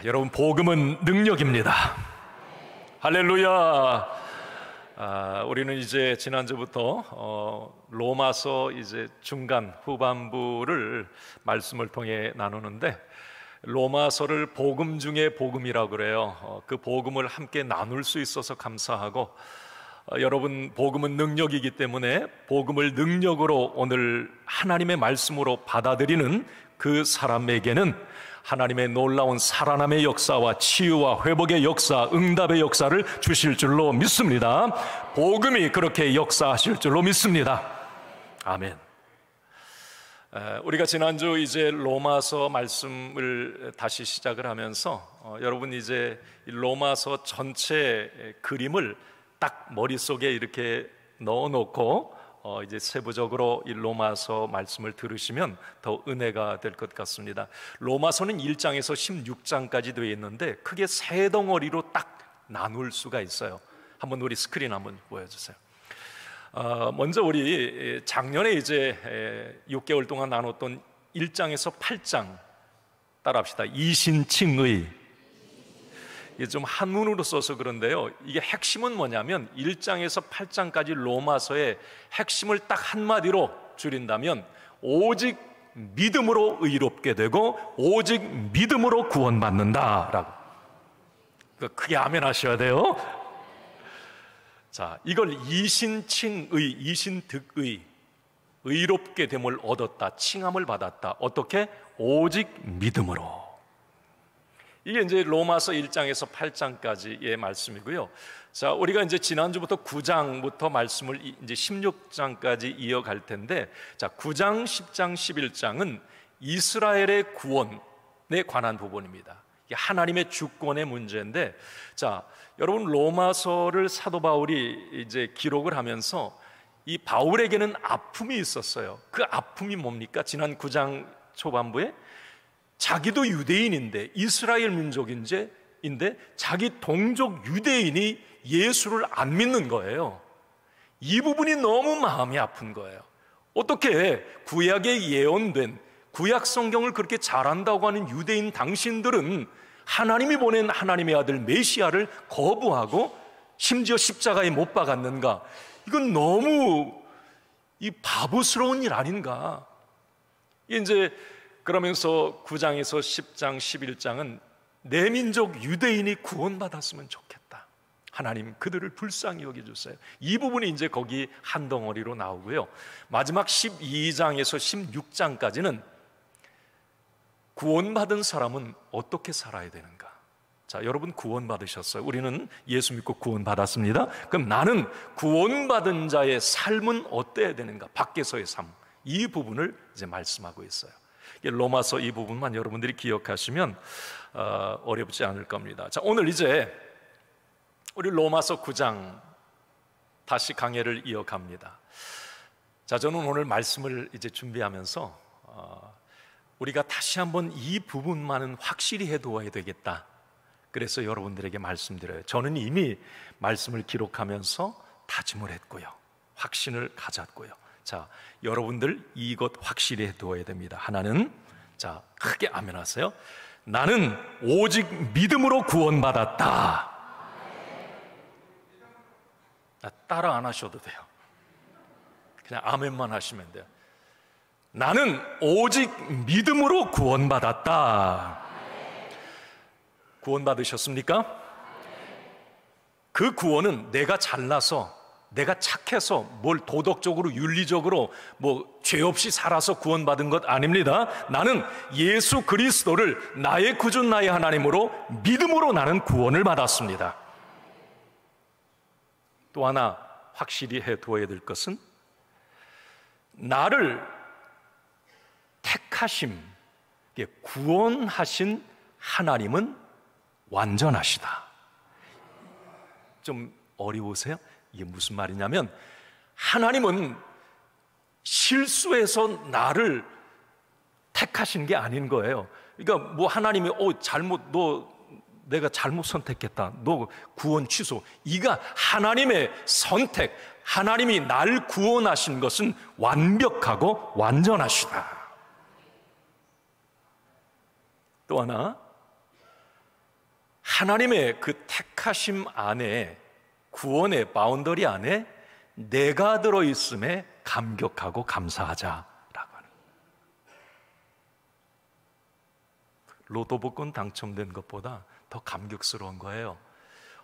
여러분, 복음은 능력입니다. 할렐루야. 우리는 이제 지난주부터 로마서 이제 중간 후반부를 말씀을 통해 나누는데, 로마서를 복음 중에 복음이라고 그래요. 그 복음을 함께 나눌 수 있어서 감사하고, 여러분, 복음은 능력이기 때문에 복음을 능력으로 오늘 하나님의 말씀으로 받아들이는 그 사람에게는 하나님의 놀라운 살아남의 역사와 치유와 회복의 역사, 응답의 역사를 주실 줄로 믿습니다. 복음이 그렇게 역사하실 줄로 믿습니다. 아멘. 우리가 지난주 이제 로마서 말씀을 다시 시작을 하면서 여러분, 이제 로마서 전체 그림을 딱 머릿속에 이렇게 넣어놓고 이제 세부적으로 이 로마서 말씀을 들으시면 더 은혜가 될 것 같습니다. 로마서는 1장에서 16장까지 되어 있는데 크게 세 덩어리로 딱 나눌 수가 있어요. 한번 우리 스크린 한번 보여주세요. 먼저 우리 작년에 이제 6개월 동안 나눴던 1장에서 8장 따라합시다. 이신칭의. 이게 좀 한문으로 써서 그런데요, 이게 핵심은 뭐냐면 1장에서 8장까지 로마서의 핵심을 딱 한마디로 줄인다면 오직 믿음으로 의롭게 되고 오직 믿음으로 구원받는다라고. 크게 아멘 하셔야 돼요. 자, 이걸 이신칭의, 이신득의, 의롭게 됨을 얻었다, 칭함을 받았다. 어떻게? 오직 믿음으로. 이게 이제 로마서 1장에서 8장까지의 말씀이고요. 자, 우리가 이제 지난주부터 9장부터 말씀을 이제 16장까지 이어갈 텐데, 자, 9장, 10장, 11장은 이스라엘의 구원에 관한 부분입니다. 이게 하나님의 주권의 문제인데, 자, 여러분, 로마서를 사도 바울이 이제 기록을 하면서 이 바울에게는 아픔이 있었어요. 그 아픔이 뭡니까? 지난 9장 초반부에 자기도 유대인인데, 이스라엘 민족인데 자기 동족 유대인이 예수를 안 믿는 거예요. 이 부분이 너무 마음이 아픈 거예요. 어떻게 구약에 예언된, 구약 성경을 그렇게 잘한다고 하는 유대인 당신들은 하나님이 보낸 하나님의 아들 메시아를 거부하고 심지어 십자가에 못 박았는가? 이건 너무 이 바보스러운 일 아닌가? 이제 그러면서 9장에서 10장, 11장은 내 민족 유대인이 구원받았으면 좋겠다. 하나님, 그들을 불쌍히 여겨주세요. 이 부분이 이제 거기 한 덩어리로 나오고요. 마지막 12장에서 16장까지는 구원받은 사람은 어떻게 살아야 되는가? 자, 여러분, 구원받으셨어요. 우리는 예수 믿고 구원받았습니다. 그럼 나는 구원받은 자의 삶은 어때야 되는가? 밖에서의 삶. 이 부분을 이제 말씀하고 있어요. 로마서 이 부분만 여러분들이 기억하시면 어렵지 않을 겁니다. 자, 오늘 이제 우리 로마서 9장 다시 강해를 이어갑니다. 자, 저는 오늘 말씀을 이제 준비하면서 우리가 다시 한번 이 부분만은 확실히 해두어야 되겠다. 그래서 여러분들에게 말씀드려요. 저는 이미 말씀을 기록하면서 다짐을 했고요, 확신을 가졌고요. 자, 여러분들 이것 확실히 해두어야 됩니다. 하나는, 자, 크게 아멘 하세요. 나는 오직 믿음으로 구원받았다. 따라 안 하셔도 돼요. 그냥 아멘만 하시면 돼요. 나는 오직 믿음으로 구원받았다. 구원받으셨습니까? 그 구원은 내가 잘나서, 내가 착해서, 뭘 도덕적으로 윤리적으로 뭐 죄 없이 살아서 구원받은 것 아닙니다. 나는 예수 그리스도를 나의 구주, 나의 하나님으로 믿음으로 나는 구원을 받았습니다. 또 하나 확실히 해두어야 될 것은, 나를 택하심, 구원하신 하나님은 완전하시다. 좀 어려우세요? 이게 무슨 말이냐면, 하나님은 실수해서 나를 택하신 게 아닌 거예요. 그러니까 뭐 하나님이 내가 잘못 선택했다, 너 구원 취소, 이가 하나님의 선택, 하나님이 날 구원하신 것은 완벽하고 완전하시다. 또 하나, 하나님의 그 택하심 안에, 구원의 바운더리 안에 내가 들어있음에 감격하고 감사하자라고 하는 거예요. 로또 복권 당첨된 것보다 더 감격스러운 거예요.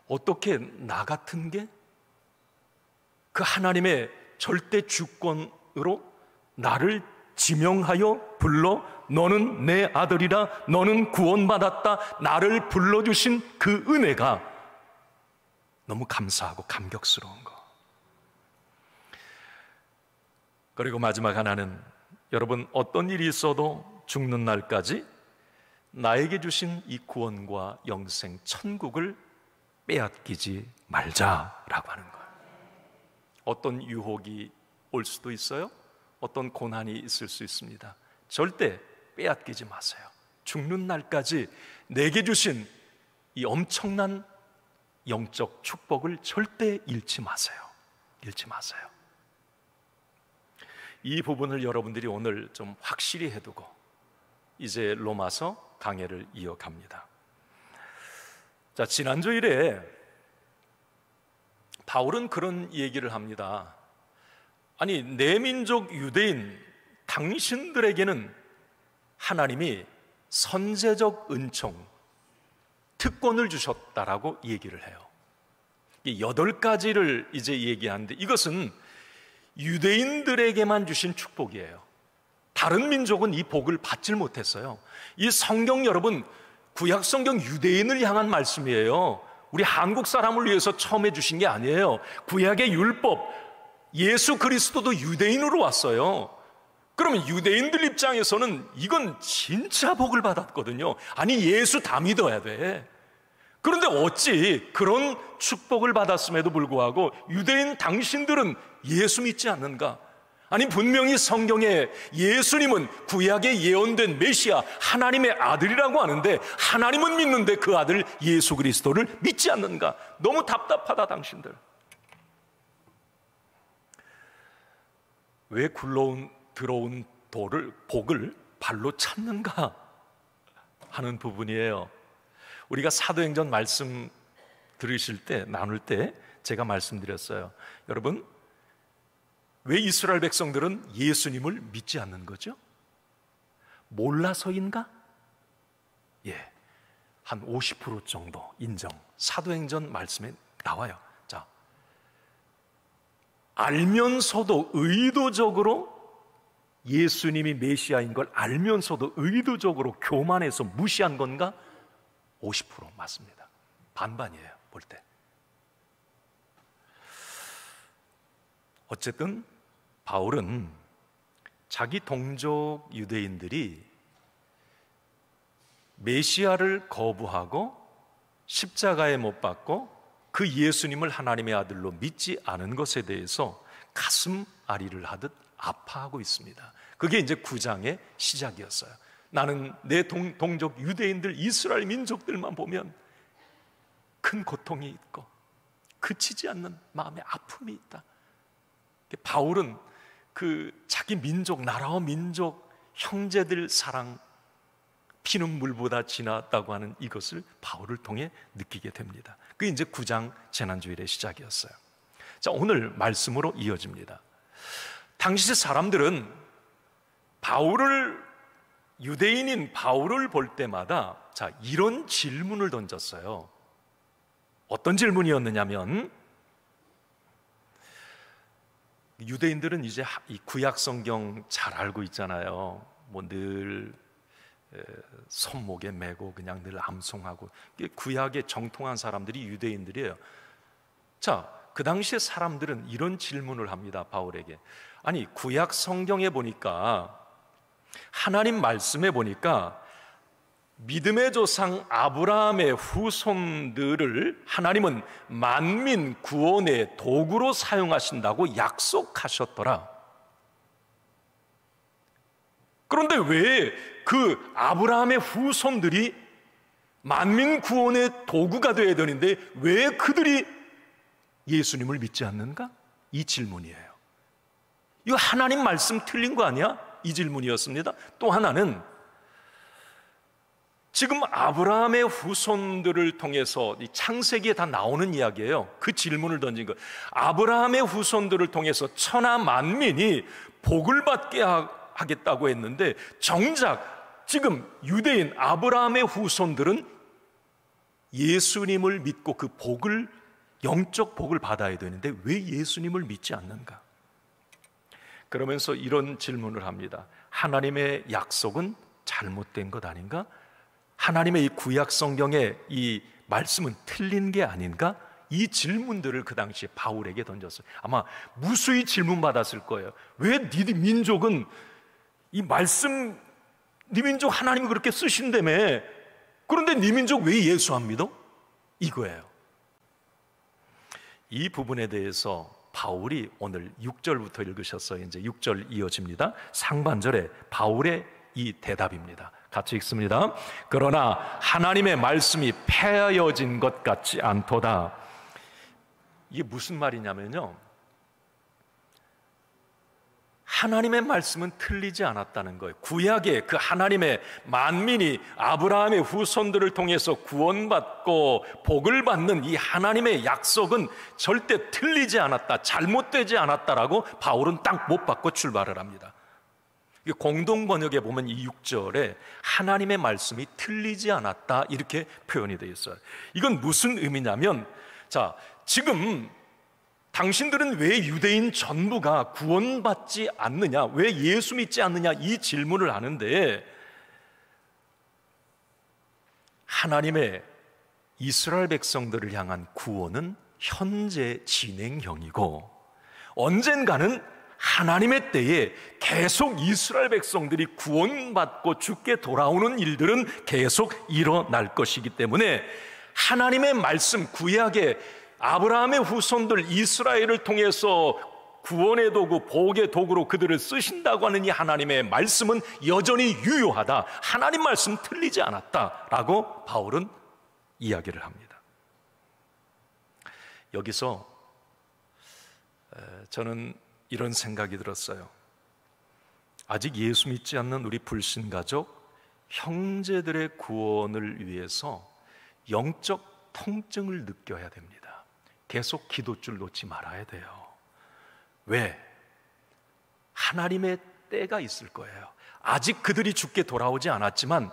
어떻게 나 같은 게 그 하나님의 절대 주권으로 나를 지명하여 불러 너는 내 아들이라, 너는 구원받았다, 나를 불러주신 그 은혜가 너무 감사하고 감격스러운 거. 그리고 마지막 하나는, 여러분, 어떤 일이 있어도 죽는 날까지 나에게 주신 이 구원과 영생, 천국을 빼앗기지 말자라고 하는 거예요. 어떤 유혹이 올 수도 있어요. 어떤 고난이 있을 수 있습니다. 절대 빼앗기지 마세요. 죽는 날까지 내게 주신 이 엄청난 영적 축복을 절대 잃지 마세요. 잃지 마세요. 이 부분을 여러분들이 오늘 좀 확실히 해두고 이제 로마서 강해를 이어갑니다. 자, 지난주일에 바울은 그런 얘기를 합니다. 아니, 내 민족 유대인 당신들에게는 하나님이 선제적 은총, 특권을 주셨다라고 얘기를 해요. 이 8가지를 이제 얘기하는데, 이것은 유대인들에게만 주신 축복이에요. 다른 민족은 이 복을 받질 못했어요. 이 성경, 여러분, 구약 성경 유대인을 향한 말씀이에요. 우리 한국 사람을 위해서 처음에 주신 게 아니에요. 구약의 율법, 예수 그리스도도 유대인으로 왔어요. 그러면 유대인들 입장에서는 이건 진짜 복을 받았거든요. 아니, 예수 다 믿어야 돼. 그런데 어찌 그런 축복을 받았음에도 불구하고 유대인 당신들은 예수 믿지 않는가? 아니, 분명히 성경에 예수님은 구약에 예언된 메시아, 하나님의 아들이라고 하는데 하나님은 믿는데 그 아들 예수 그리스도를 믿지 않는가? 너무 답답하다 당신들. 왜 들어온 복을 발로 찾는가 하는 부분이에요. 우리가 사도행전 말씀 들으실 때, 나눌 때 제가 말씀드렸어요. 여러분, 왜 이스라엘 백성들은 예수님을 믿지 않는 거죠? 몰라서인가? 예, 한 50% 정도 인정. 사도행전 말씀에 나와요. 자, 알면서도 의도적으로 예수님이 메시아인 걸 알면서도 의도적으로 교만해서 무시한 건가? 50% 맞습니다. 반반이에요, 볼 때. 어쨌든 바울은 자기 동족 유대인들이 메시아를 거부하고 십자가에 못 박고 그 예수님을 하나님의 아들로 믿지 않은 것에 대해서 가슴 아리를 하듯 아파하고 있습니다. 그게 이제 9장의 시작이었어요. 나는 내 동족 유대인들, 이스라엘 민족들만 보면 큰 고통이 있고 그치지 않는 마음의 아픔이 있다. 바울은 그 자기 민족, 나라와 민족, 형제들 사랑, 피는 물보다 진하다고 하는 이것을 바울을 통해 느끼게 됩니다. 그게 이제 9장 재난주일의 시작이었어요. 자, 오늘 말씀으로 이어집니다. 당시 사람들은 유대인인 바울을 볼 때마다 자, 이런 질문을 던졌어요. 어떤 질문이었느냐면, 유대인들은 이제 이 구약 성경 잘 알고 있잖아요. 뭐 늘 손목에 메고 그냥 늘 암송하고, 구약에 정통한 사람들이 유대인들이에요. 자, 그 당시에 사람들은 이런 질문을 합니다, 바울에게. 아니, 구약 성경에 보니까, 하나님 말씀에 보니까 믿음의 조상 아브라함의 후손들을 하나님은 만민 구원의 도구로 사용하신다고 약속하셨더라. 그런데 왜 그 아브라함의 후손들이 만민 구원의 도구가 되어야 되는데 왜 그들이 예수님을 믿지 않는가? 이 질문이에요. 이거 하나님 말씀 틀린 거 아니야? 이 질문이었습니다. 또 하나는 지금 아브라함의 후손들을 통해서 이 창세기에 다 나오는 이야기예요. 그 질문을 던진 거. 아브라함의 후손들을 통해서 천하 만민이 복을 받게 하겠다고 했는데, 정작 지금 유대인 아브라함의 후손들은 예수님을 믿고 그 복을, 영적 복을 받아야 되는데 왜 예수님을 믿지 않는가? 그러면서 이런 질문을 합니다. 하나님의 약속은 잘못된 것 아닌가? 하나님의 이 구약 성경의 이 말씀은 틀린 게 아닌가? 이 질문들을 그 당시에 바울에게 던졌어요. 아마 무수히 질문 받았을 거예요. 왜 네 민족은 이 말씀, 네 민족 하나님이 그렇게 쓰신다며, 그런데 네 민족 왜 예수 안 믿어? 이거예요. 이 부분에 대해서 바울이 오늘 6절부터 읽으셨어요. 이제 6절 이어집니다. 상반절에 바울의 이 대답입니다. 같이 읽습니다. 그러나 하나님의 말씀이 폐하여진 것 같지 않도다. 이게 무슨 말이냐면요, 하나님의 말씀은 틀리지 않았다는 거예요. 구약의 그 하나님의 만민이 아브라함의 후손들을 통해서 구원받고 복을 받는 이 하나님의 약속은 절대 틀리지 않았다, 잘못되지 않았다라고 바울은 딱 못 받고 출발을 합니다. 공동 번역에 보면 이 6절에 하나님의 말씀이 틀리지 않았다 이렇게 표현이 되어 있어요. 이건 무슨 의미냐면, 자, 지금 당신들은 왜 유대인 전부가 구원받지 않느냐, 왜 예수 믿지 않느냐, 이 질문을 하는데, 하나님의 이스라엘 백성들을 향한 구원은 현재 진행형이고, 언젠가는 하나님의 때에 계속 이스라엘 백성들이 구원받고 죽게 돌아오는 일들은 계속 일어날 것이기 때문에, 하나님의 말씀, 구약의 아브라함의 후손들 이스라엘을 통해서 구원의 도구, 복의 도구로 그들을 쓰신다고 하는 이 하나님의 말씀은 여전히 유효하다, 하나님 말씀 틀리지 않았다라고 바울은 이야기를 합니다. 여기서 저는 이런 생각이 들었어요. 아직 예수 믿지 않는 우리 불신가족 형제들의 구원을 위해서 영적 통증을 느껴야 됩니다. 계속 기도줄 놓지 말아야 돼요. 왜? 하나님의 때가 있을 거예요. 아직 그들이 죽게 돌아오지 않았지만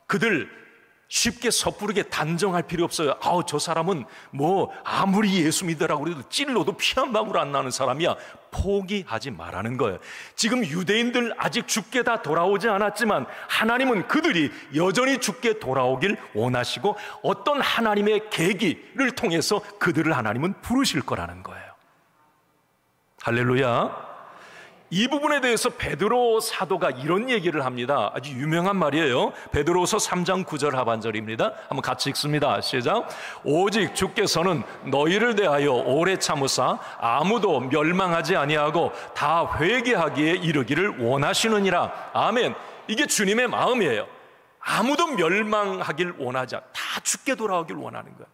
그들 쉽게 섣부르게 단정할 필요 없어요. 저 사람은 뭐 아무리 예수 믿으라고 해도 찔러도 피 한 방울 안 나는 사람이야. 포기하지 말라는 거예요. 지금 유대인들 아직 죽게 다 돌아오지 않았지만 하나님은 그들이 여전히 죽게 돌아오길 원하시고 어떤 하나님의 계기를 통해서 그들을 하나님은 부르실 거라는 거예요. 할렐루야. 이 부분에 대해서 베드로 사도가 이런 얘기를 합니다. 아주 유명한 말이에요. 베드로서 3장 9절 하반절입니다. 한번 같이 읽습니다. 시작. 오직 주께서는 너희를 대하여 오래 참으사 아무도 멸망하지 아니하고 다 회개하기에 이르기를 원하시느니라. 아멘. 이게 주님의 마음이에요. 아무도 멸망하길 원하지 않아, 다 죽게 돌아오길 원하는 거야.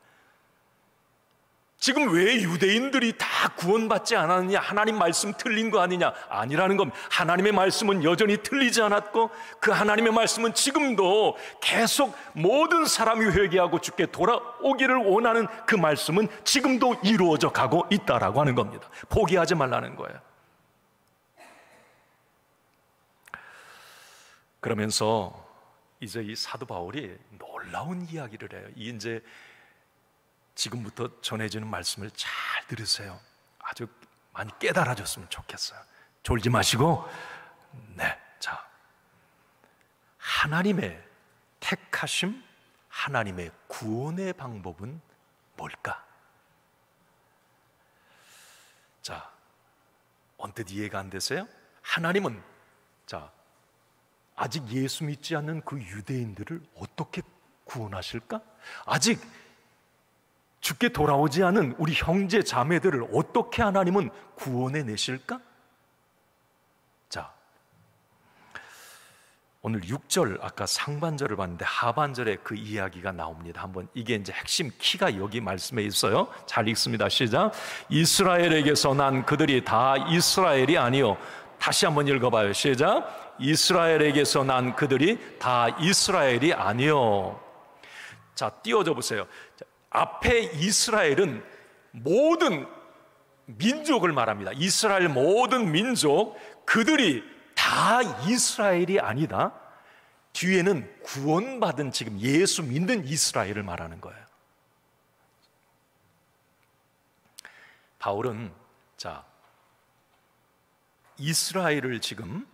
지금 왜 유대인들이 다 구원받지 않았느냐, 하나님 말씀 틀린 거 아니냐? 아니라는 겁니다. 하나님의 말씀은 여전히 틀리지 않았고 그 하나님의 말씀은 지금도 계속 모든 사람이 회개하고 죽게 돌아오기를 원하는 그 말씀은 지금도 이루어져 가고 있다라고 하는 겁니다. 포기하지 말라는 거예요. 그러면서 이제 이 사도 바울이 놀라운 이야기를 해요. 이제 지금부터 전해지는 말씀을 잘 들으세요. 아주 많이 깨달아졌으면 좋겠어요. 졸지 마시고, 네, 자, 하나님의 택하심, 하나님의 구원의 방법은 뭘까? 자, 언뜻 이해가 안 되세요? 하나님은, 자, 아직 예수 믿지 않는 그 유대인들을 어떻게 구원하실까? 아직 죽게 돌아오지 않은 우리 형제 자매들을 어떻게 하나님은 구원해 내실까? 자, 오늘 6절 아까 상반절을 봤는데 하반절에 그 이야기가 나옵니다. 한번 이게 이제 핵심 키가 여기 말씀에 있어요. 잘 읽습니다. 시작. 이스라엘에게서 난 그들이 다 이스라엘이 아니요. 다시 한번 읽어봐요. 시작. 이스라엘에게서 난 그들이 다 이스라엘이 아니요. 자, 띄워줘 보세요. 자, 앞에 이스라엘은 모든 민족을 말합니다. 이스라엘 모든 민족, 그들이 다 이스라엘이 아니다. 뒤에는 구원받은 지금 예수 믿는 이스라엘을 말하는 거예요. 바울은 자, 이스라엘을 지금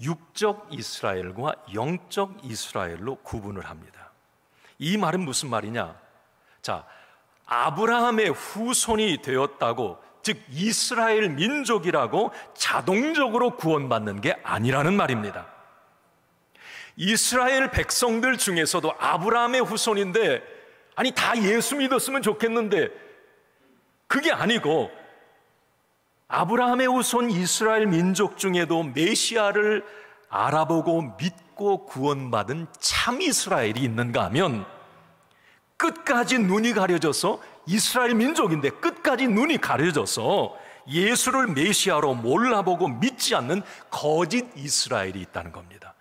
육적 이스라엘과 영적 이스라엘로 구분을 합니다. 이 말은 무슨 말이냐? 자, 아브라함의 후손이 되었다고, 즉 이스라엘 민족이라고 자동적으로 구원받는 게 아니라는 말입니다. 이스라엘 백성들 중에서도 아브라함의 후손인데, 아니 다 예수 믿었으면 좋겠는데 그게 아니고, 아브라함의 후손 이스라엘 민족 중에도 메시아를 알아보고 믿고 구원받은 참 이스라엘이 있는가 하면, 끝까지 눈이 가려져서, 이스라엘 민족인데 끝까지 눈이 가려져서 예수를 메시아로 몰라보고 믿지 않는 거짓 이스라엘이 있다는 겁니다.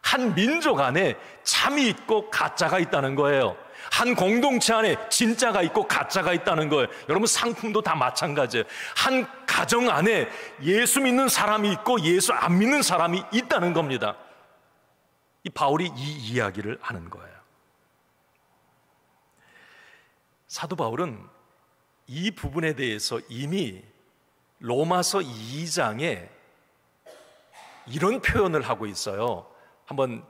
한 민족 안에 참이 있고 가짜가 있다는 거예요. 한 공동체 안에 진짜가 있고 가짜가 있다는 거예요. 여러분, 상품도 다 마찬가지예요. 한 가정 안에 예수 믿는 사람이 있고 예수 안 믿는 사람이 있다는 겁니다. 이 바울이 이 이야기를 하는 거예요. 사도 바울은 이 부분에 대해서 이미 로마서 2장에 이런 표현을 하고 있어요. 한번,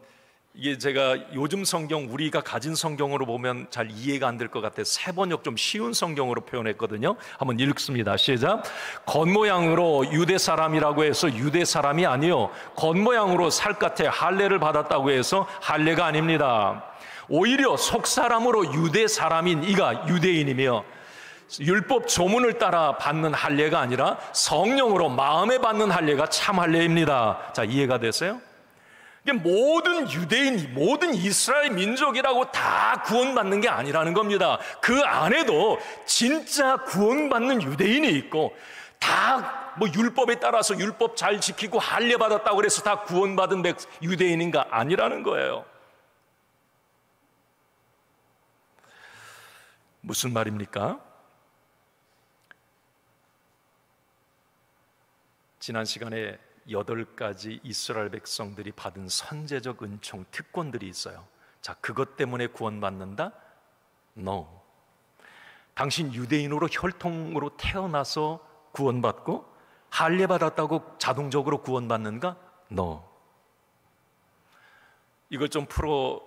이게 제가 요즘 성경, 우리가 가진 성경으로 보면 잘 이해가 안 될 것 같아서 새 번역 좀 쉬운 성경으로 표현했거든요. 한번 읽습니다. 시작. 겉모양으로 유대 사람이라고 해서 유대 사람이 아니요, 겉모양으로 살갗에 할례를 받았다고 해서 할례가 아닙니다. 오히려 속사람으로 유대 사람인 이가 유대인이며, 율법 조문을 따라 받는 할례가 아니라 성령으로 마음에 받는 할례가 참 할례입니다. 자, 이해가 되세요? 모든 유대인, 모든 이스라엘 민족이라고 다 구원받는 게 아니라는 겁니다. 그 안에도 진짜 구원받는 유대인이 있고, 다 뭐 율법에 따라서 율법 잘 지키고 할례 받았다고 그래서 다 구원받은 유대인인가? 아니라는 거예요. 무슨 말입니까? 지난 시간에 8가지 이스라엘 백성들이 받은 선제적 은총, 특권들이 있어요. 자, 그것 때문에 구원받는다? No. 당신 유대인으로 혈통으로 태어나서 구원받고 할례 받았다고 자동적으로 구원받는가? No. 이걸 좀 풀어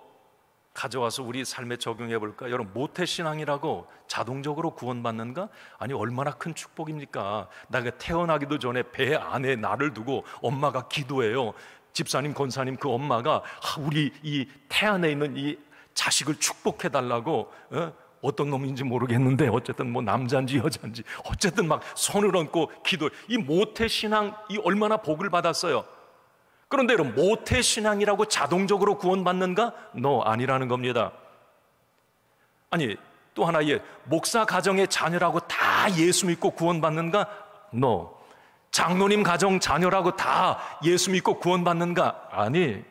가져와서 우리 삶에 적용해 볼까? 여러분, 모태신앙이라고 자동적으로 구원받는가? 아니, 얼마나 큰 축복입니까? 내가 태어나기도 전에 배 안에 나를 두고 엄마가 기도해요. 집사님, 권사님, 그 엄마가 우리 이 태 안에 있는 이 자식을 축복해 달라고, 어떤 놈인지 모르겠는데 어쨌든 뭐 남자인지 여자인지 어쨌든 막 손을 얹고 기도. 이 모태신앙, 이 얼마나 복을 받았어요. 그런데 여러분, 모태신앙이라고 자동적으로 구원받는가? No, 아니라는 겁니다. 아니, 또 하나, 목사 가정의 자녀라고 다 예수 믿고 구원받는가? No. 장로님 가정 자녀라고 다 예수 믿고 구원받는가? 아니.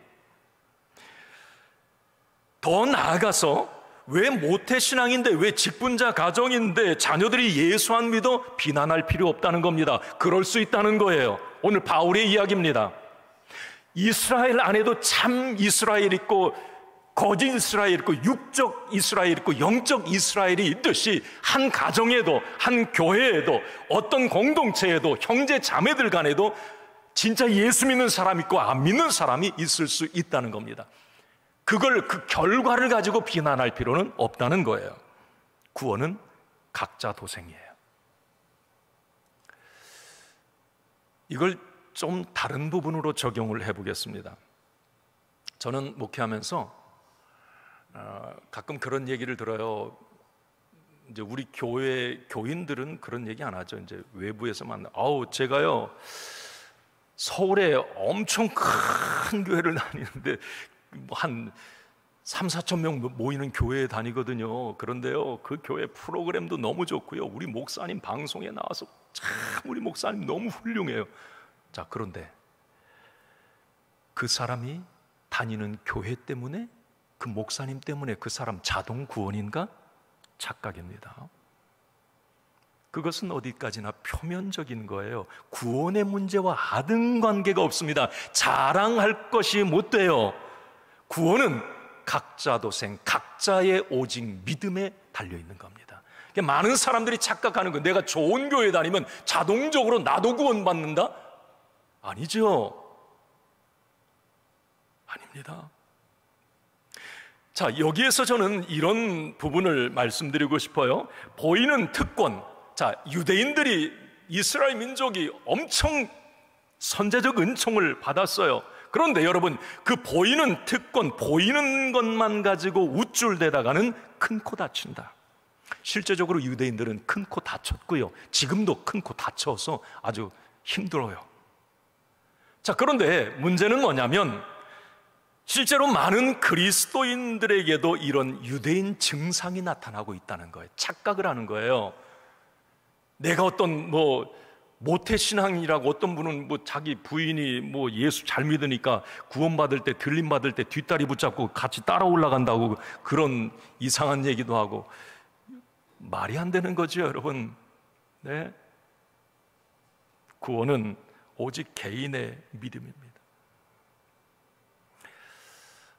더 나아가서, 왜 모태신앙인데, 왜 직분자 가정인데 자녀들이 예수 안 믿어? 비난할 필요 없다는 겁니다. 그럴 수 있다는 거예요. 오늘 바울의 이야기입니다. 이스라엘 안에도 참 이스라엘 있고 거짓 이스라엘 있고 육적 이스라엘 있고 영적 이스라엘이 있듯이, 한 가정에도, 한 교회에도, 어떤 공동체에도, 형제 자매들 간에도 진짜 예수 믿는 사람 있고 안 믿는 사람이 있을 수 있다는 겁니다. 그걸, 그 결과를 가지고 비난할 필요는 없다는 거예요. 구원은 각자 도생이에요. 이걸 좀 다른 부분으로 적용을 해보겠습니다. 저는 목회하면서 가끔 그런 얘기를 들어요. 이제 우리 교회 교인들은 그런 얘기 안 하죠. 이제 외부에서 만나. 제가요, 서울에 엄청 큰 교회를 다니는데 한 3, 4천 명 모이는 교회에 다니거든요. 그런데요, 그 교회 프로그램도 너무 좋고요, 우리 목사님 방송에 나와서 참 우리 목사님 너무 훌륭해요. 자, 그런데 그 사람이 다니는 교회 때문에, 그 목사님 때문에 그 사람 자동 구원인가? 착각입니다. 그것은 어디까지나 표면적인 거예요. 구원의 문제와 아등 관계가 없습니다. 자랑할 것이 못 돼요. 구원은 각자 도생, 각자의 오직 믿음에 달려있는 겁니다. 많은 사람들이 착각하는 거, 내가 좋은 교회 다니면 자동적으로 나도 구원받는다? 아니죠. 아닙니다. 자, 여기에서 저는 이런 부분을 말씀드리고 싶어요. 보이는 특권. 자, 유대인들이, 이스라엘 민족이 엄청 선제적 은총을 받았어요. 그런데 여러분, 그 보이는 특권, 보이는 것만 가지고 우쭐대다가는 큰 코 다친다. 실제적으로 유대인들은 큰 코 다쳤고요, 지금도 큰 코 다쳐서 아주 힘들어요. 자, 그런데 문제는 뭐냐면, 실제로 많은 그리스도인들에게도 이런 유대인 증상이 나타나고 있다는 거예요. 착각을 하는 거예요. 내가 어떤 모태신앙이라고, 어떤 분은 자기 부인이 예수 잘 믿으니까 구원받을 때, 들림받을 때 뒷다리 붙잡고 같이 따라 올라간다고, 그런 이상한 얘기도 하고. 말이 안 되는 거죠, 여러분. 네? 구원은 오직 개인의 믿음입니다.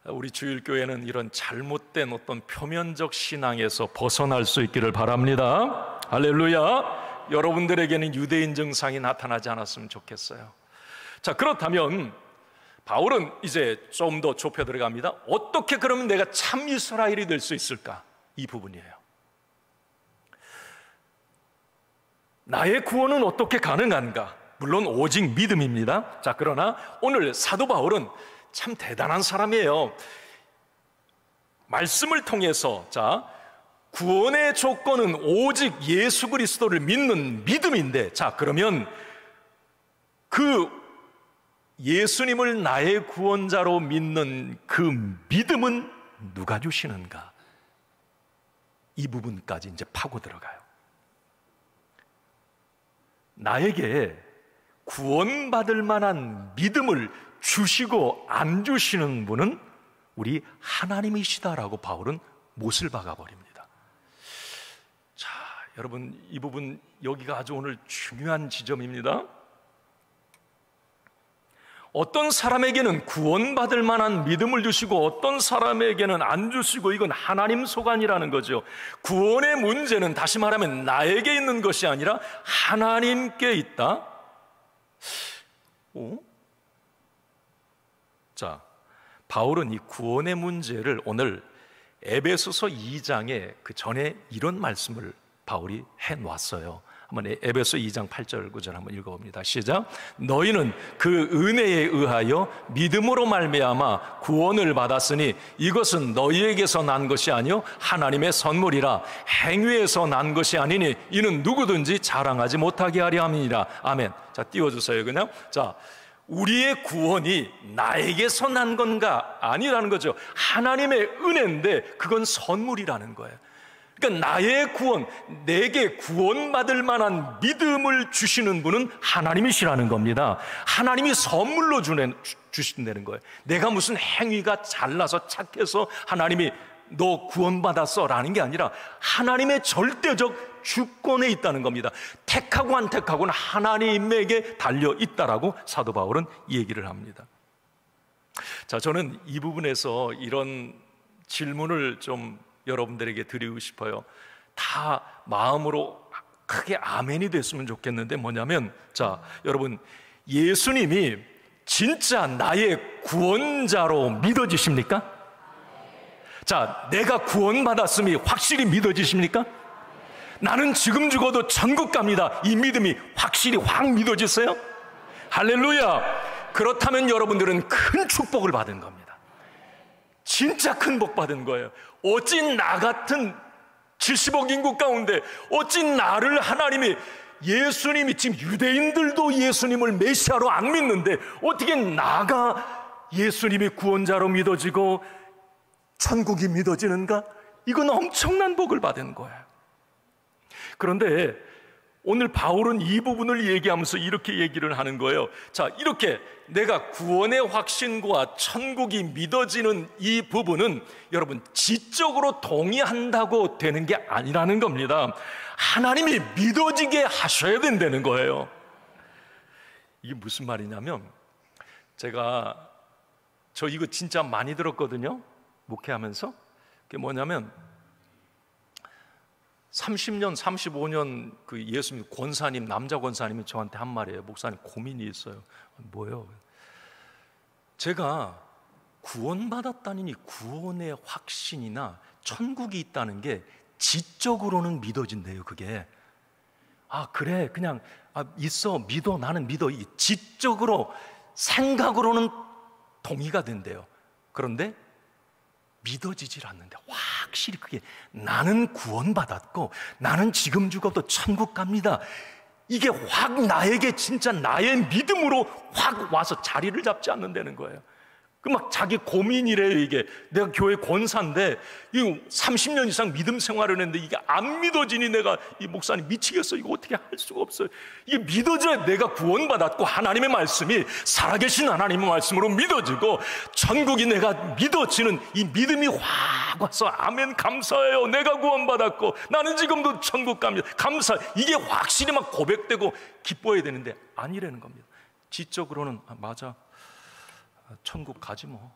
우리 주일교회는 이런 잘못된 어떤 표면적 신앙에서 벗어날 수 있기를 바랍니다. 할렐루야. 여러분들에게는 유대인 증상이 나타나지 않았으면 좋겠어요. 자, 그렇다면 바울은 이제 좀 더 좁혀 들어갑니다. 어떻게 그러면 내가 참 이스라엘이 될 수 있을까? 이 부분이에요. 나의 구원은 어떻게 가능한가? 물론 오직 믿음입니다. 자, 그러나 오늘 사도 바울은 참 대단한 사람이에요. 말씀을 통해서, 자, 구원의 조건은 오직 예수 그리스도를 믿는 믿음인데, 자, 그러면 그 예수님을 나의 구원자로 믿는 그 믿음은 누가 주시는가? 이 부분까지 이제 파고 들어가요. 나에게 구원받을 만한 믿음을 주시고 안 주시는 분은 우리 하나님이시다라고 바울은 못을 박아버립니다. 자, 여러분, 이 부분, 여기가 아주 오늘 중요한 지점입니다. 어떤 사람에게는 구원받을 만한 믿음을 주시고 어떤 사람에게는 안 주시고, 이건 하나님 소관이라는 거죠. 구원의 문제는 다시 말하면 나에게 있는 것이 아니라 하나님께 있다. 자, 바울은 이 구원의 문제를 오늘 에베소서 2장에 그 전에 이런 말씀을 바울이 해놨어요. 한번 에베소 2장 8절 9절 한번 읽어봅니다. 시작. 너희는 그 은혜에 의하여 믿음으로 말미암아 구원을 받았으니 이것은 너희에게서 난 것이 아니요 하나님의 선물이라. 행위에서 난 것이 아니니 이는 누구든지 자랑하지 못하게 하려 함이니라. 아멘. 자, 띄워주세요. 그냥. 자, 우리의 구원이 나에게서 난 건가? 아니라는 거죠. 하나님의 은혜인데 그건 선물이라는 거예요. 그러니까 나의 구원, 내게 구원받을 만한 믿음을 주시는 분은 하나님이시라는 겁니다. 하나님이 선물로 주신다는 거예요. 내가 무슨 행위가 잘나서 착해서 하나님이 너 구원받았어 라는 게 아니라 하나님의 절대적 주권에 있다는 겁니다. 택하고 안 택하고는 하나님에게 달려 있다라고 사도 바울은 얘기를 합니다. 자, 저는 이 부분에서 이런 질문을 좀 여러분들에게 드리고 싶어요. 다 마음으로 크게 아멘이 됐으면 좋겠는데, 뭐냐면, 자, 여러분, 예수님이 진짜 나의 구원자로 믿어지십니까? 자, 내가 구원받았음이 확실히 믿어지십니까? 나는 지금 죽어도 천국 갑니다. 이 믿음이 확실히 확 믿어지세요? 할렐루야! 그렇다면 여러분들은 큰 축복을 받은 겁니다. 진짜 큰 복 받은 거예요. 어찌 나 같은 70억 인구 가운데 어찌 나를 하나님이, 예수님이, 지금 유대인들도 예수님을 메시아로 안 믿는데 어떻게 나가 예수님이 구원자로 믿어지고 천국이 믿어지는가? 이건 엄청난 복을 받은 거예요. 그런데 오늘 바울은 이 부분을 얘기하면서 이렇게 얘기를 하는 거예요. 자, 이렇게 내가 구원의 확신과 천국이 믿어지는 이 부분은 여러분 지적으로 동의한다고 되는 게 아니라는 겁니다. 하나님이 믿어지게 하셔야 된다는 거예요. 이게 무슨 말이냐면, 저 이거 진짜 많이 들었거든요, 목회하면서. 그게 뭐냐면 30년, 35년 그 예수 믿는 권사님, 남자 권사님이 저한테 한 말이에요. 목사님, 고민이 있어요. 뭐예요? 제가 구원받았다니 구원의 확신이나 천국이 있다는 게 지적으로는 믿어진대요, 그게. 아, 그래, 그냥 있어, 믿어, 나는 믿어. 이게 지적으로, 생각으로는 동의가 된대요. 그런데 믿어지질 않는데, 확실히 그게 나는 구원받았고 나는 지금 죽어도 천국 갑니다, 이게 확 나에게 진짜 나의 믿음으로 확 와서 자리를 잡지 않는다는 거예요. 그 막 자기 고민이래요. 이게 내가 교회 권사인데 이거 30년 이상 믿음 생활을 했는데 이게 안 믿어지니 내가 이 목사님 미치겠어. 이거 어떻게 할 수가 없어요. 이게 믿어져야 내가 구원받았고 하나님의 말씀이 살아계신 하나님의 말씀으로 믿어지고 천국이 내가 믿어지는 이 믿음이 확 와서 아멘, 감사해요, 내가 구원받았고 나는 지금도 천국 갑니다, 감사, 이게 확실히 막 고백되고 기뻐해야 되는데 아니라는 겁니다. 지적으로는 맞아, 천국 가지 뭐,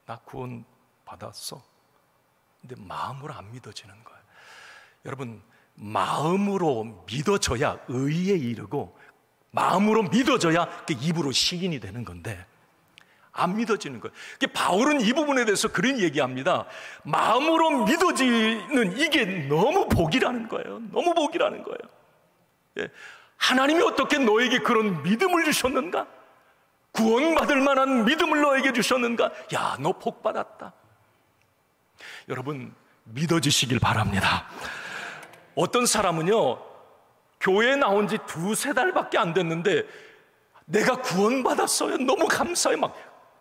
나 구원 받았어. 근데 마음으로 안 믿어지는 거예요. 여러분, 마음으로 믿어져야 의에 이르고 마음으로 믿어져야 그 입으로 시인이 되는 건데 안 믿어지는 거예요. 바울은 이 부분에 대해서 그런 얘기합니다. 마음으로 믿어지는 이게 너무 복이라는 거예요. 너무 복이라는 거예요. 예. 하나님이 어떻게 너에게 그런 믿음을 주셨는가? 구원받을 만한 믿음을 너에게 주셨는가? 야, 너 복 받았다. 여러분, 믿어지시길 바랍니다. 어떤 사람은요, 교회에 나온 지 2-3달밖에 안 됐는데 내가 구원받았어요, 너무 감사해, 막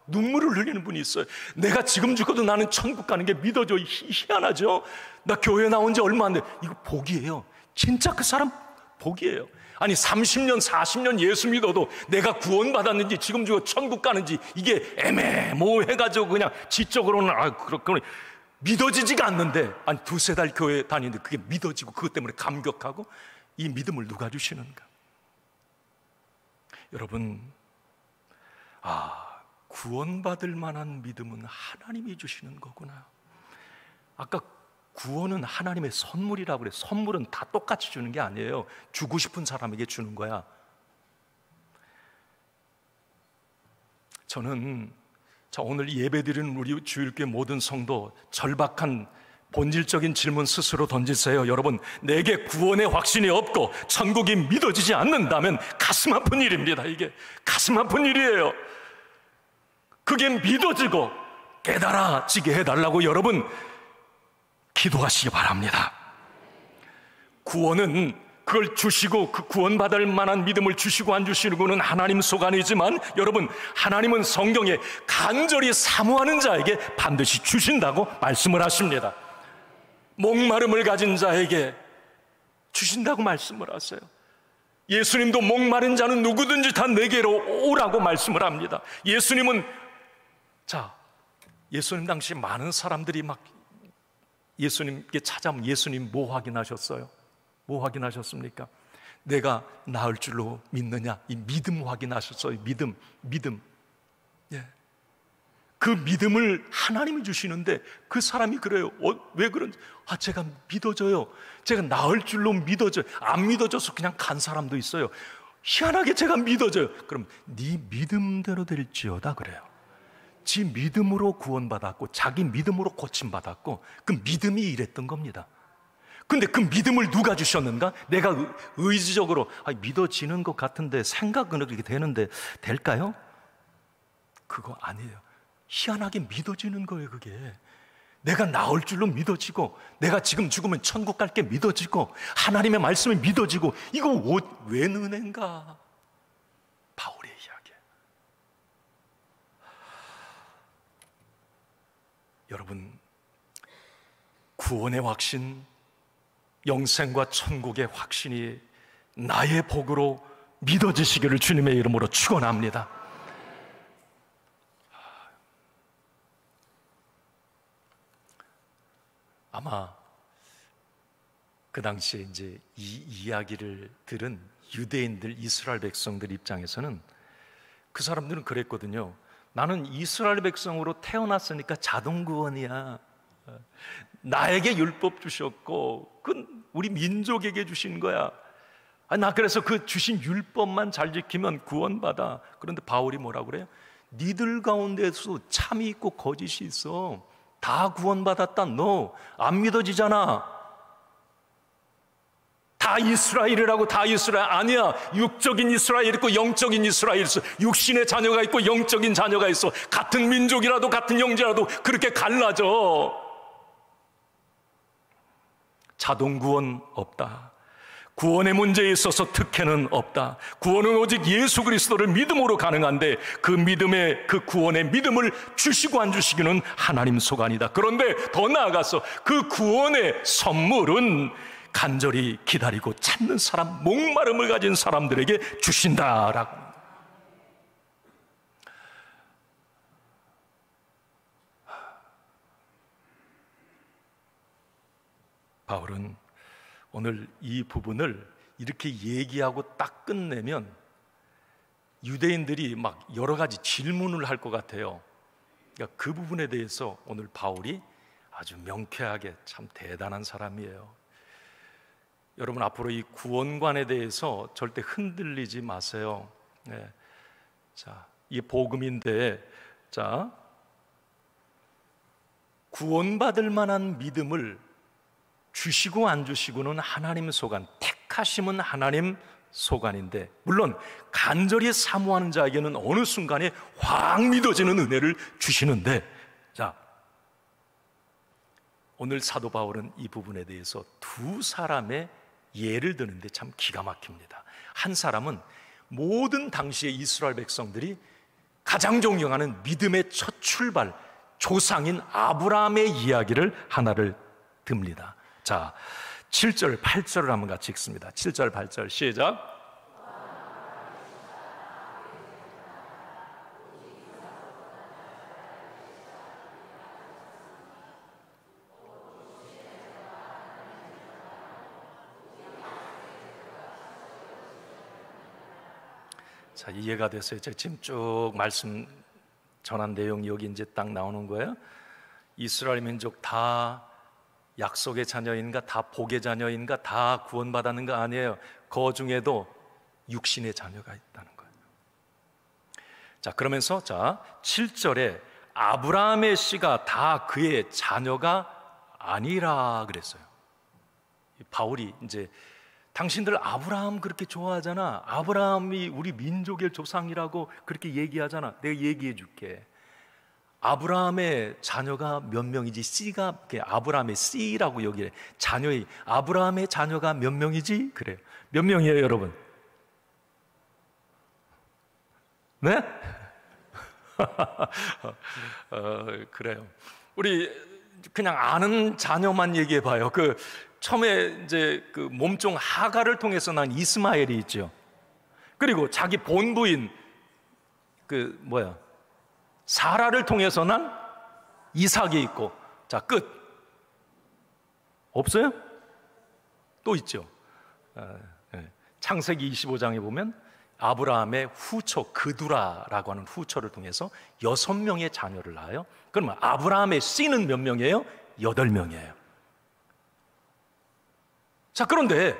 눈물을 흘리는 분이 있어요. 내가 지금 죽어도 나는 천국 가는 게 믿어져. 희한하죠? 나 교회 나온 지 얼마 안 돼. 이거 복이에요. 진짜 그 사람 복이에요. 아니 30년, 40년 예수 믿어도 내가 구원받았는지 지금 죽어 천국 가는지 이게 애매모호해가지고 그냥 지적으로는 그렇구나 믿어지지가 않는데, 아니 2-3달 교회 다니는데 그게 믿어지고 그것 때문에 감격하고, 이 믿음을 누가 주시는가? 여러분, 구원받을 만한 믿음은 하나님이 주시는 거구나. 아까 구원은 하나님의 선물이라고 그래요. 선물은 다 똑같이 주는 게 아니에요. 주고 싶은 사람에게 주는 거야. 저는 오늘 예배드리는 우리 주일교회 모든 성도, 절박한 본질적인 질문 스스로 던지세요. 여러분, 내게 구원의 확신이 없고 천국이 믿어지지 않는다면 가슴 아픈 일입니다. 이게 가슴 아픈 일이에요. 그게 믿어지고 깨달아지게 해달라고 여러분 기도하시기 바랍니다. 구원은 그걸 주시고 그 구원받을 만한 믿음을 주시고 안 주시는 것은 하나님 소관이지만, 여러분, 하나님은 성경에 간절히 사모하는 자에게 반드시 주신다고 말씀을 하십니다. 목마름을 가진 자에게 주신다고 말씀을 하세요. 예수님도 목마른 자는 누구든지 다 내게로 오라고 말씀을 합니다. 예수님 당시 많은 사람들이 막 예수님께 찾아오면 예수님 뭐 확인하셨어요? 뭐 확인하셨습니까? 내가 나을 줄로 믿느냐? 이 믿음 확인하셨어요. 믿음. 예. 그 믿음을 하나님이 주시는데 그 사람이 그래요. 왜 그런지. 제가 믿어져요. 제가 나을 줄로 믿어져요. 안 믿어져서 그냥 간 사람도 있어요. 희한하게 제가 믿어져요. 그럼 네 믿음대로 될지어다 그래요. 지 믿음으로 구원받았고 자기 믿음으로 고침받았고 그 믿음이 이랬던 겁니다. 근데 그 믿음을 누가 주셨는가? 내가 의지적으로 믿어지는 것 같은데 생각은 그렇게 되는데 될까요? 그거 아니에요. 희한하게 믿어지는 거예요. 그게 내가 나올 줄로 믿어지고 내가 지금 죽으면 천국 갈게 믿어지고 하나님의 말씀이 믿어지고, 이거 왜 은혜인가? 바울의 이야기. 여러분, 구원의 확신, 영생과 천국의 확신이 나의 복으로 믿어지시기를 주님의 이름으로 축원합니다. 아마 그 당시에 이제 이 이야기를 들은 유대인들, 이스라엘 백성들 입장에서는 그 사람들은 그랬거든요. 나는 이스라엘 백성으로 태어났으니까 자동 구원이야. 나에게 율법 주셨고 그건 우리 민족에게 주신 거야. 나 그래서 그 주신 율법만 잘 지키면 구원받아. 그런데 바울이 뭐라고 그래요? 니들 가운데서 참이 있고 거짓이 있어. 다 구원받았다. 너 안 믿어지잖아. 다 이스라엘이라고. 다 이스라엘 아니야. 육적인 이스라엘 있고 영적인 이스라엘 있어. 육신의 자녀가 있고 영적인 자녀가 있어. 같은 민족이라도 같은 형제라도 그렇게 갈라져. 자동 구원 없다. 구원의 문제에 있어서 특혜는 없다. 구원은 오직 예수 그리스도를 믿음으로 가능한데 그 믿음의, 그 구원의 믿음을 주시고 안 주시기는 하나님 소관이다. 그런데 더 나아가서 그 구원의 선물은 간절히 기다리고 찾는 사람, 목마름을 가진 사람들에게 주신다라고. 바울은 오늘 이 부분을 이렇게 얘기하고 딱 끝내면 유대인들이 막 여러 가지 질문을 할 것 같아요. 그러니까 그 부분에 대해서 오늘 바울이 아주 명쾌하게, 참 대단한 사람이에요. 여러분, 앞으로 이 구원관에 대해서 절대 흔들리지 마세요. 네. 자, 이 복음인데, 자, 구원받을 만한 믿음을 주시고 안 주시고는 하나님 소관, 택하심은 하나님 소관인데, 물론 간절히 사모하는 자에게는 어느 순간에 확 믿어지는 은혜를 주시는데, 자, 오늘 사도 바울은 이 부분에 대해서 두 사람의 예를 드는데 참 기가 막힙니다. 한 사람은 모든 당시의 이스라엘 백성들이 가장 존경하는 믿음의 첫 출발, 조상인 아브라함의 이야기를 하나를 듭니다. 자, 7절, 8절을 한번 같이 읽습니다. 7절, 8절 시작. 자, 이해가 됐어요. 제가 지금 쭉 말씀 전한 내용이 여기 이제 딱 나오는 거예요. 이스라엘 민족 다 약속의 자녀인가? 다 복의 자녀인가? 다 구원받았는가? 아니에요. 그 중에도 육신의 자녀가 있다는 거예요. 자, 그러면서 자, 7절에 아브라함의 씨가 다 그의 자녀가 아니라 그랬어요. 바울이 이제 당신들 아브라함 그렇게 좋아하잖아. 아브라함이 우리 민족의 조상이라고 그렇게 얘기하잖아. 내가 얘기해 줄게. 아브라함의 자녀가 몇 명이지? 씨가 아브라함의 씨라고 여기에 자녀의 아브라함의 자녀가 몇 명이지? 그래요. 몇 명이에요, 여러분? 네? 그래요. 우리 그냥 아는 자녀만 얘기해 봐요. 그 처음에 이제 그 몸종 하가를 통해서 난 이스마엘이 있죠. 그리고 자기 본부인 그 뭐야? 사라를 통해서 난 이삭이 있고, 자, 끝. 없어요? 또 있죠. 창세기 25장에 보면 아브라함의 후처 그두라라고 하는 후처를 통해서 6명의 자녀를 낳아요. 그러면 아브라함의 씨는 몇 명이에요? 8명이에요. 자, 그런데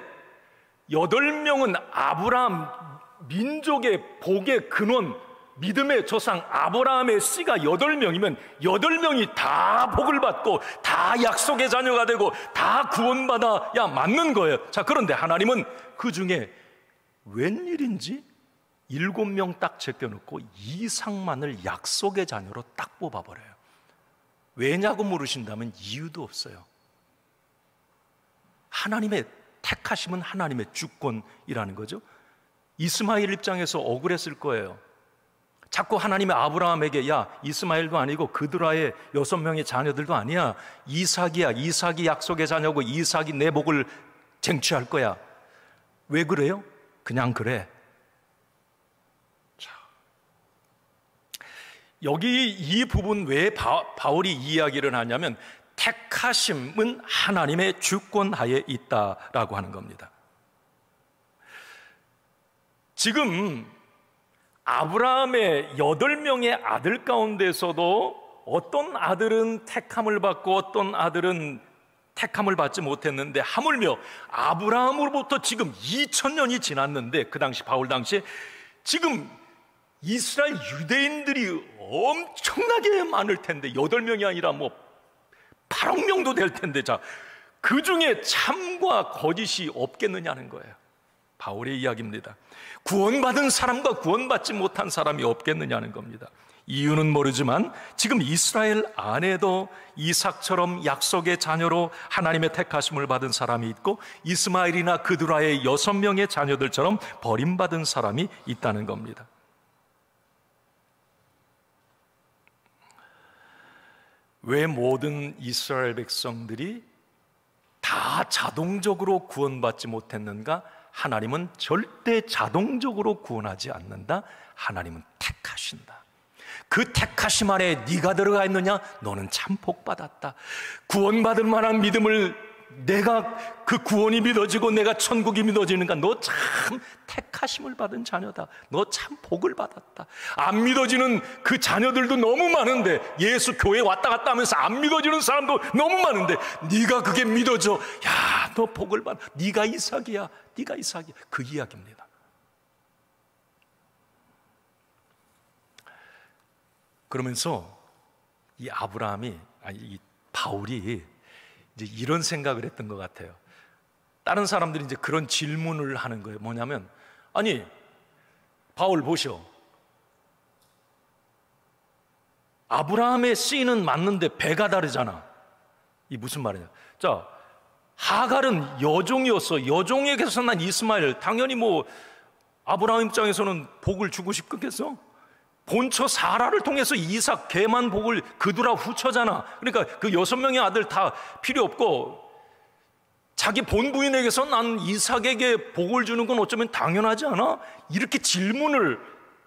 8명은 아브라함 민족의 복의 근원, 믿음의 조상 아브라함의 씨가 8명이면 8명이 다 복을 받고 다 약속의 자녀가 되고 다 구원받아야 맞는 거예요. 자, 그런데 하나님은 그 중에 웬일인지 7명 딱 제껴놓고 이삭만을 약속의 자녀로 딱 뽑아버려요. 왜냐고 물으신다면 이유도 없어요. 하나님의 택하심은 하나님의 주권이라는 거죠. 이스마엘 입장에서 억울했을 거예요. 자꾸 하나님의 아브라함에게 야, 이스마엘도 아니고 그드라의 6명의 자녀들도 아니야. 이삭이야. 이삭이 약속의 자녀고 이삭이 내 복을 쟁취할 거야. 왜 그래요? 그냥 그래. 자, 여기 이 부분 왜 바울이 이야기를 하냐면 택하심은 하나님의 주권하에 있다라고 하는 겁니다. 지금 아브라함의 8명의 아들 가운데서도 어떤 아들은 택함을 받고 어떤 아들은 택함을 받지 못했는데, 하물며 아브라함으로부터 지금 2000년이 지났는데, 그 당시 바울 당시에 지금 이스라엘 유대인들이 엄청나게 많을 텐데, 8명이 아니라 뭐 8억 명도 될 텐데, 자, 그 중에 참과 거짓이 없겠느냐는 거예요. 바울의 이야기입니다. 구원받은 사람과 구원받지 못한 사람이 없겠느냐는 겁니다. 이유는 모르지만 지금 이스라엘 안에도 이삭처럼 약속의 자녀로 하나님의 택하심을 받은 사람이 있고, 이스마엘이나 그드라의 6명의 자녀들처럼 버림받은 사람이 있다는 겁니다. 왜 모든 이스라엘 백성들이 다 자동적으로 구원받지 못했는가? 하나님은 절대 자동적으로 구원하지 않는다. 하나님은 택하신다. 그 택하심 안에 네가 들어가 있느냐? 너는 참 복받았다. 구원받을 만한 믿음을, 내가 그 구원이 믿어지고 내가 천국이 믿어지는가? 너 참 택하심을 받은 자녀다. 너 참 복을 받았다. 안 믿어지는 그 자녀들도 너무 많은데, 예수 교회 왔다 갔다 하면서 안 믿어지는 사람도 너무 많은데, 네가 그게 믿어져. 야, 너 복을 받아. 네가 이삭이야. 네가 이삭이야. 그 이야기입니다. 그러면서 이 바울이 이제 이런 생각을 했던 것 같아요. 다른 사람들이 이제 그런 질문을 하는 거예요. 뭐냐면, 아니, 바울 보셔. 아브라함의 씨는 맞는데 배가 다르잖아. 이 무슨 말이냐? 자, 하갈은 여종이었어. 여종에게서 난 이스마엘. 당연히 뭐 아브라함 입장에서는 복을 주고 싶겠어? 본처 사라를 통해서 이삭, 걔만 복을, 그두라 후처잖아. 그러니까 그 6명의 아들 다 필요 없고, 자기 본부인에게서 난 이삭에게 복을 주는 건 어쩌면 당연하지 않아? 이렇게 질문을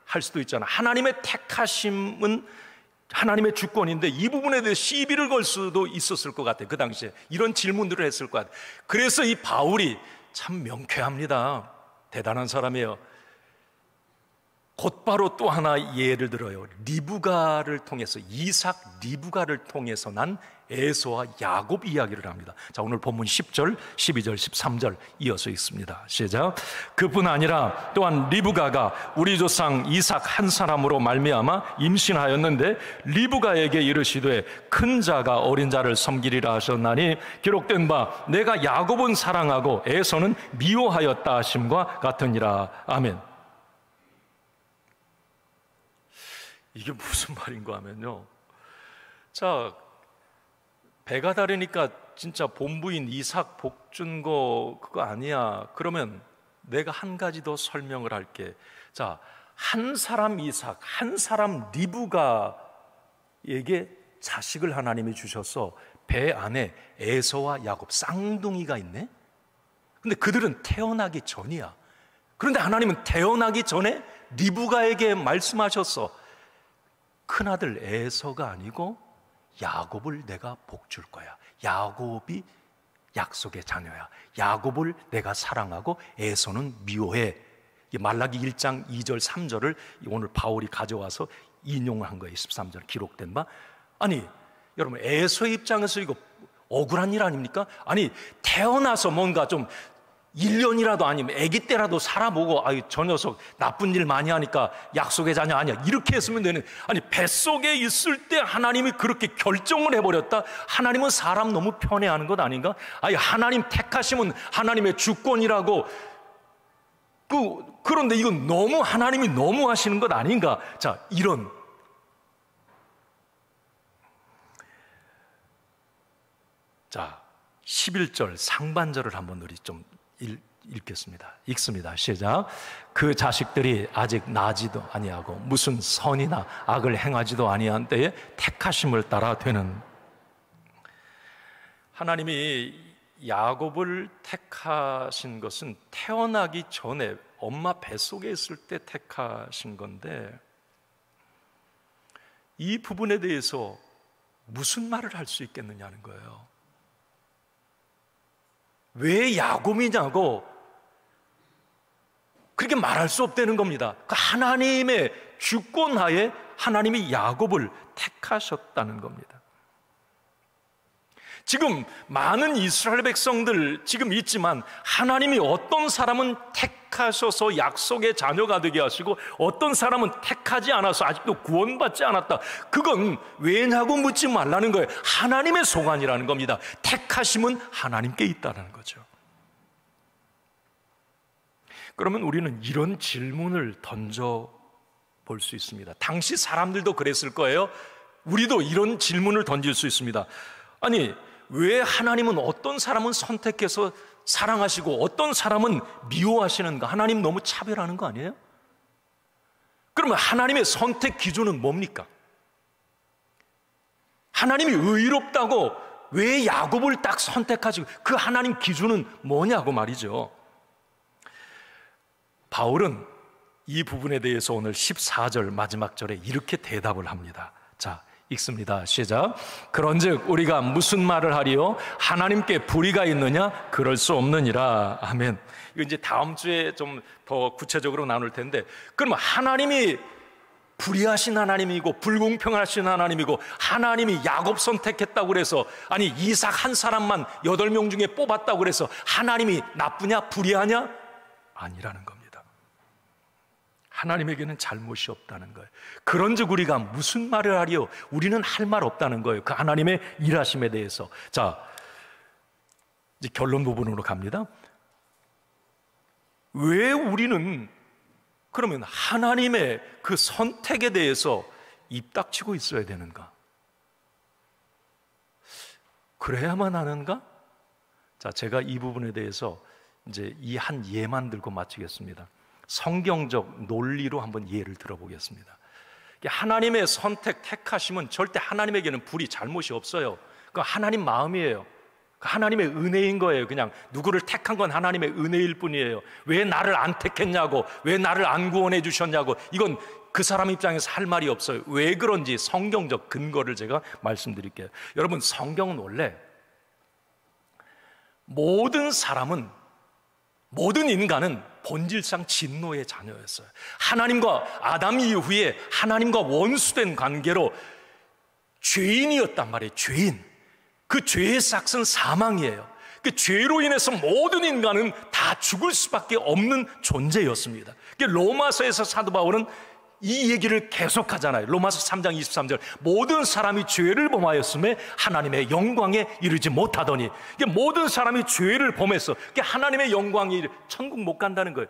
할 수도 있잖아. 하나님의 택하심은 하나님의 주권인데 이 부분에 대해 시비를 걸 수도 있었을 것 같아요. 그 당시에 이런 질문들을 했을 것 같아요. 그래서 이 바울이 참 명쾌합니다. 대단한 사람이에요. 곧바로 또 하나 예를 들어요. 리브가를 통해서, 이삭 리브가를 통해서 난 에서와 야곱 이야기를 합니다. 자, 오늘 본문 10절, 12절, 13절 이어서 있습니다. 시작. 그뿐 아니라 또한 리브가가 우리 조상 이삭 한 사람으로 말미암아 임신하였는데, 리브가에게 이르시되 큰 자가 어린 자를 섬기리라 하셨나니, 기록된 바 내가 야곱은 사랑하고 에서는 미워하였다 하심과 같으니라. 아멘. 이게 무슨 말인가 하면요, 자, 배가 다르니까 진짜 본부인 이삭 복 준 거 그거 아니야. 그러면 내가 한 가지 더 설명을 할게. 자, 한 사람 이삭, 한 사람 리브가에게 자식을 하나님이 주셔서 배 안에 에서와 야곱 쌍둥이가 있네. 근데 그들은 태어나기 전이야. 그런데 하나님은 태어나기 전에 리브가에게 말씀하셨어. 큰아들 에서가 아니고 야곱을 내가 복 줄 거야. 야곱이 약속의 자녀야. 야곱을 내가 사랑하고 에서는 미워해. 말라기 1장 2절 3절을 오늘 바울이 가져와서 인용을 한 거예요. 13절 기록된 바. 아니 여러분, 에서의 입장에서 이거 억울한 일 아닙니까? 아니 태어나서 뭔가 좀 1년이라도 아니면 아기 때라도 살아보고, 아유 저 녀석 나쁜 일 많이 하니까 약속의 자녀 아니야, 이렇게 했으면 되는. 아니 뱃속에 있을 때 하나님이 그렇게 결정을 해버렸다. 하나님은 사람 너무 편애하는 것 아닌가? 아니 하나님 택하심은 하나님의 주권이라고. 그런데 이건 너무 하나님이 너무 하시는 것 아닌가? 자, 이런. 자, 11절 상반절을 한번 우리 좀 읽겠습니다. 읽습니다. 시작. 그 자식들이 아직 나지도 아니하고 무슨 선이나 악을 행하지도 아니한 때에 택하심을 따라 되는. 하나님이 야곱을 택하신 것은 태어나기 전에 엄마 뱃속에 있을 때 택하신 건데, 이 부분에 대해서 무슨 말을 할 수 있겠느냐는 거예요. 왜 야곱이냐고 그렇게 말할 수 없다는 겁니다. 그 하나님의 주권하에 하나님이 야곱을 택하셨다는 겁니다. 지금 많은 이스라엘 백성들 지금 있지만, 하나님이 어떤 사람은 택하셔서 약속의 자녀가 되게 하시고 어떤 사람은 택하지 않아서 아직도 구원받지 않았다. 그건 왜냐고 묻지 말라는 거예요. 하나님의 소관이라는 겁니다. 택하심은 하나님께 있다는 거죠. 그러면 우리는 이런 질문을 던져 볼 수 있습니다. 당시 사람들도 그랬을 거예요. 우리도 이런 질문을 던질 수 있습니다. 아니, 왜 하나님은 어떤 사람은 선택해서 사랑하시고 어떤 사람은 미워하시는가? 하나님 너무 차별하는 거 아니에요? 그러면 하나님의 선택 기준은 뭡니까? 하나님이 의롭다고 왜 야곱을 딱 선택하시고 그 하나님 기준은 뭐냐고 말이죠. 바울은 이 부분에 대해서 오늘 14절 마지막 절에 이렇게 대답을 합니다. 자, 읽습니다. 시작. 그런즉 우리가 무슨 말을 하리요? 하나님께 불의가 있느냐? 그럴 수 없느니라. 아멘. 이거 이제 다음 주에 좀 더 구체적으로 나눌 텐데, 그러면 하나님이 불의하신 하나님이고 불공평하신 하나님이고, 하나님이 야곱 선택했다고 그래서, 아니 이삭 한 사람만 8명 중에 뽑았다고 그래서 하나님이 나쁘냐 불의하냐? 아니라는 겁니다. 하나님에게는 잘못이 없다는 거예요. 그런즉 우리가 무슨 말을 하리요? 우리는 할 말 없다는 거예요. 그 하나님의 일하심에 대해서. 자, 이제 결론 부분으로 갑니다. 왜 우리는 그러면 하나님의 그 선택에 대해서 입 닥치고 있어야 되는가? 그래야만 하는가? 자, 제가 이 부분에 대해서 이제 이 한 예만 들고 마치겠습니다. 성경적 논리로 한번 예를 들어보겠습니다. 하나님의 선택, 택하심은 절대 하나님에게는 불의, 잘못이 없어요. 그 하나님 마음이에요. 하나님의 은혜인 거예요. 그냥 누구를 택한 건 하나님의 은혜일 뿐이에요. 왜 나를 안 택했냐고, 왜 나를 안 구원해 주셨냐고, 이건 그 사람 입장에서 할 말이 없어요. 왜 그런지 성경적 근거를 제가 말씀드릴게요. 여러분, 성경은 원래 모든 사람은, 모든 인간은 본질상 진노의 자녀였어요. 하나님과 아담 이후에 하나님과 원수된 관계로 죄인이었단 말이에요. 죄인. 그 죄의 싹은 사망이에요. 그 죄로 인해서 모든 인간은 다 죽을 수밖에 없는 존재였습니다. 로마서에서 사도 바울은 이 얘기를 계속하잖아요. 로마서 3장 23절, 모든 사람이 죄를 범하였음에 하나님의 영광에 이르지 못하더니, 모든 사람이 죄를 범했어. 하나님의 영광이 천국 못 간다는 거예요.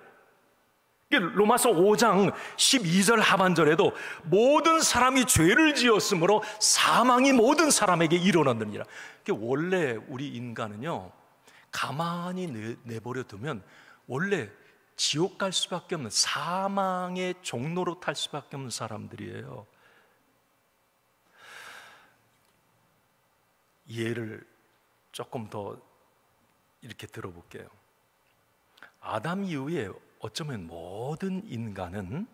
로마서 5장 12절 하반절에도 모든 사람이 죄를 지었으므로 사망이 모든 사람에게 일어났느니라. 원래 우리 인간은요, 가만히 내버려 두면 원래 지옥 갈 수밖에 없는, 사망의 종로로 탈 수밖에 없는 사람들이에요. 예를 조금 더 이렇게 들어볼게요. 아담 이후에 어쩌면 모든 인간은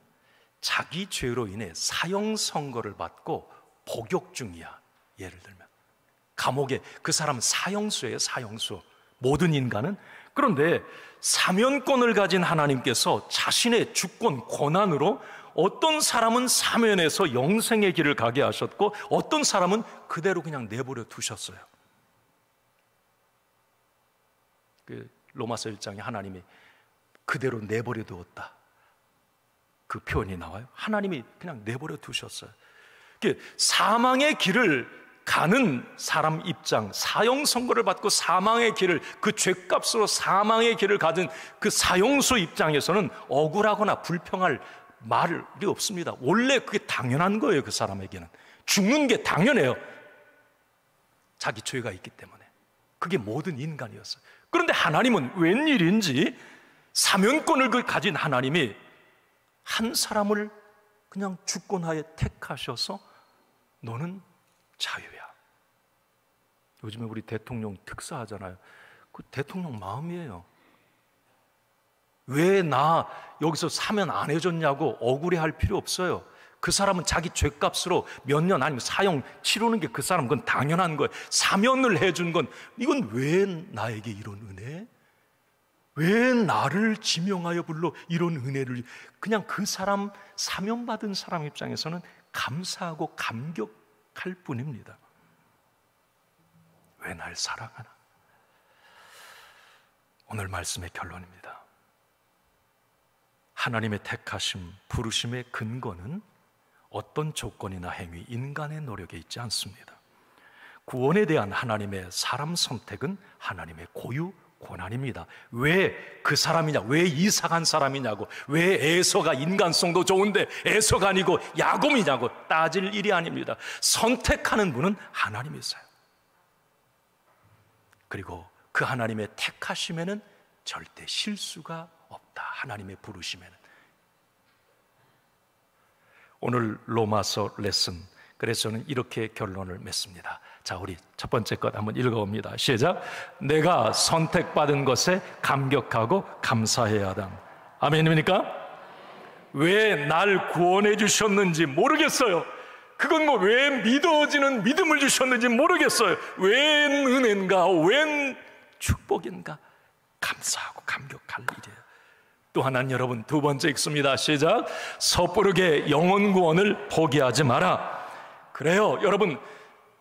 자기 죄로 인해 사형 선고를 받고 복역 중이야. 예를 들면 감옥에, 그 사람은 사형수예요. 사형수. 모든 인간은. 그런데 사면권을 가진 하나님께서 자신의 주권, 권한으로 어떤 사람은 사면에서 영생의 길을 가게 하셨고 어떤 사람은 그대로 그냥 내버려 두셨어요. 그 로마서 1장에 하나님이 그대로 내버려 두었다, 그 표현이 나와요. 하나님이 그냥 내버려 두셨어요. 사망의 길을 가는 사람 입장, 사형 선고를 받고 사망의 길을, 그 죄값으로 사망의 길을 가진 그 사형수 입장에서는 억울하거나 불평할 말이 없습니다. 원래 그게 당연한 거예요. 그 사람에게는 죽는 게 당연해요. 자기 죄가 있기 때문에. 그게 모든 인간이었어요. 그런데 하나님은 웬일인지 사면권을 가진 하나님이 한 사람을 그냥 주권하에 택하셔서 너는 자유야. 요즘에 우리 대통령 특사하잖아요. 그 대통령 마음이에요. 왜 나 여기서 사면 안 해줬냐고 억울해할 필요 없어요. 그 사람은 자기 죄값으로 몇 년 아니면 사형 치르는 게 그 사람 그건 당연한 거예요. 사면을 해준 건 이건 왜 나에게 이런 은혜? 왜 나를 지명하여 불러 이런 은혜를? 그냥 그 사람 사면받은 사람 입장에서는 감사하고 감격할 뿐입니다. 왜 날 사랑하나? 오늘 말씀의 결론입니다. 하나님의 택하심, 부르심의 근거는 어떤 조건이나 행위, 인간의 노력에 있지 않습니다. 구원에 대한 하나님의 사람 선택은 하나님의 고유 권한입니다. 왜 그 사람이냐, 왜 이삭한 사람이냐고, 왜 에서가 인간성도 좋은데 에서가 아니고 야곱이냐고 따질 일이 아닙니다. 선택하는 분은 하나님이세요. 그리고 그 하나님의 택하심에는 절대 실수가 없다. 하나님의 부르심에는. 오늘 로마서 레슨, 그래서 저는 이렇게 결론을 맺습니다. 자, 우리 첫 번째 것 한번 읽어봅니다. 시작. 내가 선택받은 것에 감격하고 감사해야 하다. 아멘입니까? 왜 날 구원해 주셨는지 모르겠어요. 그건 뭐 왜 믿어지는 믿음을 주셨는지 모르겠어요. 웬 은혜인가, 웬 축복인가. 감사하고 감격할 일이에요. 또 하나는 여러분, 두 번째 읽습니다. 시작. 섣부르게 영혼 구원을 포기하지 마라. 그래요, 여러분,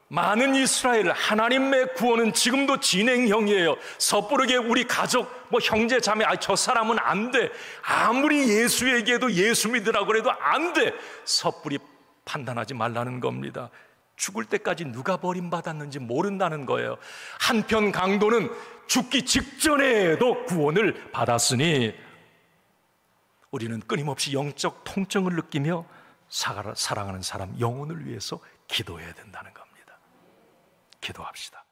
많은 이스라엘 하나님의 구원은 지금도 진행형이에요. 섣부르게 우리 가족, 뭐 형제 자매, 저 사람은 안 돼, 아무리 예수 얘기해도 예수 믿으라고 해도 안 돼, 섣부리 판단하지 말라는 겁니다. 죽을 때까지 누가 버림받았는지 모른다는 거예요. 한편 강도는 죽기 직전에도 구원을 받았으니 우리는 끊임없이 영적 통증을 느끼며 사랑하는 사람 영혼을 위해서 기도해야 된다는 겁니다. 기도합시다.